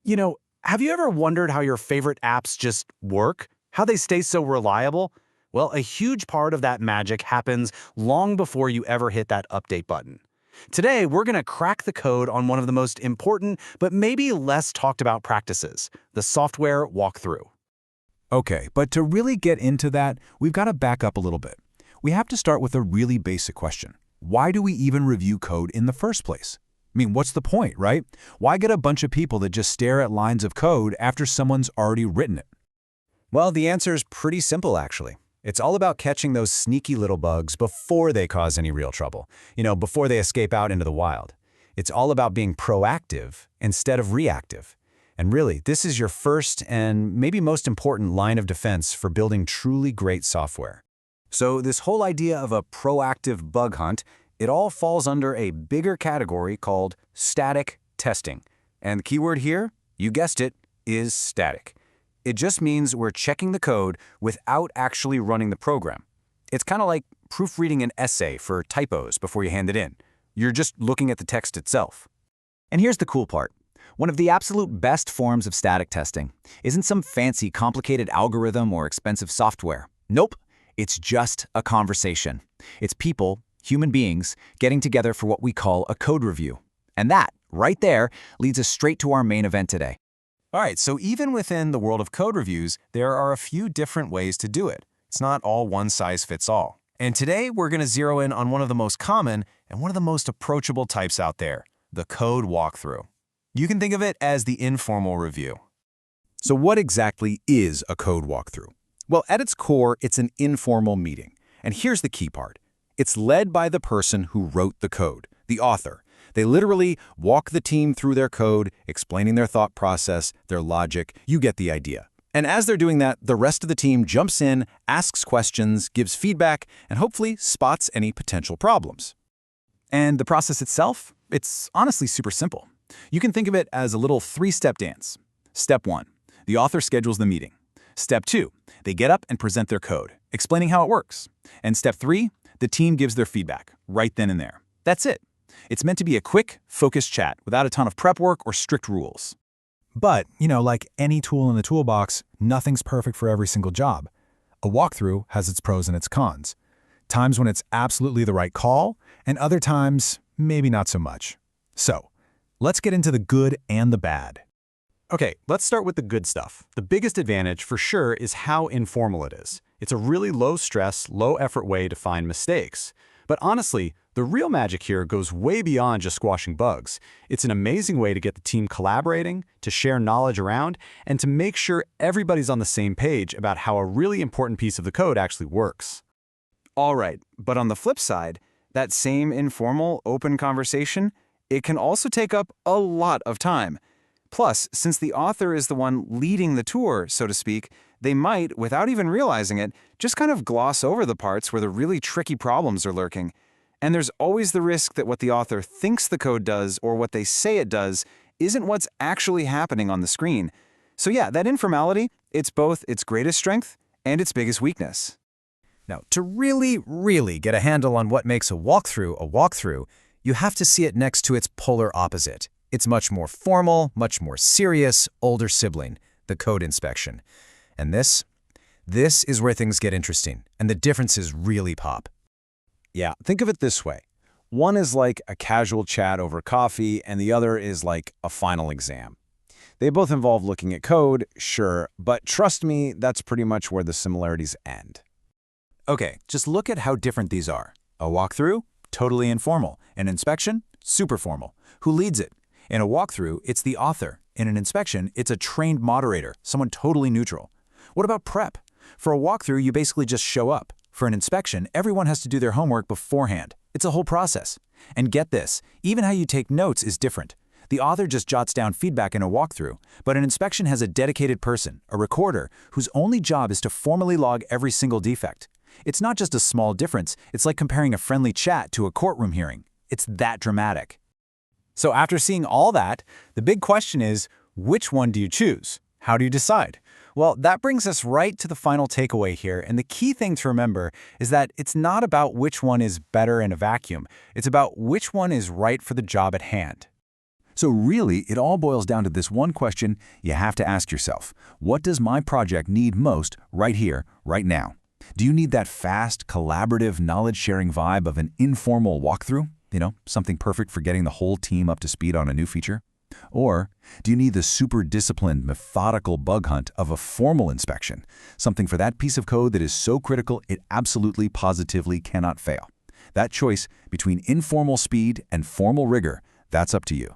You know, have you ever wondered how your favorite apps just work? How they stay so reliable? Well, a huge part of that magic happens long before you ever hit that update button. Today, we're going to crack the code on one of the most important but maybe less talked about practices, the software walkthrough. Okay, but to really get into that, we've got to back up a little bit. We have to start with a really basic question. Why do we even review code in the first place? I mean, what's the point, right? Why get a bunch of people that just stare at lines of code after someone's already written it? Well, the answer is pretty simple, actually. It's all about catching those sneaky little bugs before they cause any real trouble, before they escape out into the wild. It's all about being proactive instead of reactive. And really, this is your first and maybe most important line of defense for building truly great software. So this whole idea of a proactive bug hunt, it all falls under a bigger category called static testing. And the keyword here, you guessed it, is static. It just means we're checking the code without actually running the program. It's kind of like proofreading an essay for typos before you hand it in. You're just looking at the text itself. And here's the cool part. One of the absolute best forms of static testing isn't some fancy, complicated algorithm or expensive software. Nope, it's just a conversation. It's people, human beings, getting together for what we call a code review. And that, right there, leads us straight to our main event today. All right, so even within the world of code reviews, there are a few different ways to do it. It's not all one size fits all. And today, we're going to zero in on one of the most common and one of the most approachable types out there, the code walkthrough. You can think of it as the informal review. So what exactly is a code walkthrough? Well, at its core, it's an informal meeting. And here's the key part. It's led by the person who wrote the code, the author. They literally walk the team through their code, explaining their thought process, their logic. You get the idea. And as they're doing that, the rest of the team jumps in, asks questions, gives feedback, and hopefully spots any potential problems. And the process itself? It's honestly super simple. You can think of it as a little three-step dance. Step 1, the author schedules the meeting. Step 2, they get up and present their code, explaining how it works. And Step 3, the team gives their feedback, right then and there. That's it. It's meant to be a quick, focused chat without a ton of prep work or strict rules. But, like any tool in the toolbox, nothing's perfect for every single job. A walkthrough has its pros and its cons. Times when it's absolutely the right call, and other times, maybe not so much. So, let's get into the good and the bad. Okay, let's start with the good stuff. The biggest advantage, for sure, is how informal it is. It's a really low-stress, low-effort way to find mistakes. But honestly, the real magic here goes way beyond just squashing bugs. It's an amazing way to get the team collaborating, to share knowledge around, and to make sure everybody's on the same page about how a really important piece of the code actually works. All right, but on the flip side, that same informal, open conversation, it can also take up a lot of time. Plus, since the author is the one leading the tour, so to speak, they might, without even realizing it, just kind of gloss over the parts where the really tricky problems are lurking. And there's always the risk that what the author thinks the code does or what they say it does isn't what's actually happening on the screen. So yeah, that informality, it's both its greatest strength and its biggest weakness. Now, to really get a handle on what makes a walkthrough, you have to see it next to its polar opposite. It's much more formal, much more serious, older sibling, the code inspection. And this is where things get interesting, and the differences really pop. Yeah, think of it this way. One is like a casual chat over coffee, and the other is like a final exam. They both involve looking at code, sure, but trust me, that's pretty much where the similarities end. Okay, just look at how different these are. A walkthrough, totally informal. An inspection, super formal. Who leads it? In a walkthrough, it's the author. In an inspection, it's a trained moderator, someone totally neutral. What about prep? For a walkthrough, you basically just show up. For an inspection, everyone has to do their homework beforehand. It's a whole process. And get this, even how you take notes is different. The author just jots down feedback in a walkthrough, but an inspection has a dedicated person, a recorder, whose only job is to formally log every single defect. It's not just a small difference, it's like comparing a friendly chat to a courtroom hearing. It's that dramatic. So after seeing all that, the big question is, which one do you choose? How do you decide? Well, that brings us right to the final takeaway here, and the key thing to remember is that it's not about which one is better in a vacuum. It's about which one is right for the job at hand. So really, it all boils down to this one question you have to ask yourself. What does my project need most right here, right now? Do you need that fast, collaborative, knowledge-sharing vibe of an informal walkthrough? Something perfect for getting the whole team up to speed on a new feature? Or do you need the super disciplined, methodical bug hunt of a formal inspection? Something for that piece of code that is so critical it absolutely, positively cannot fail. That choice between informal speed and formal rigor, that's up to you.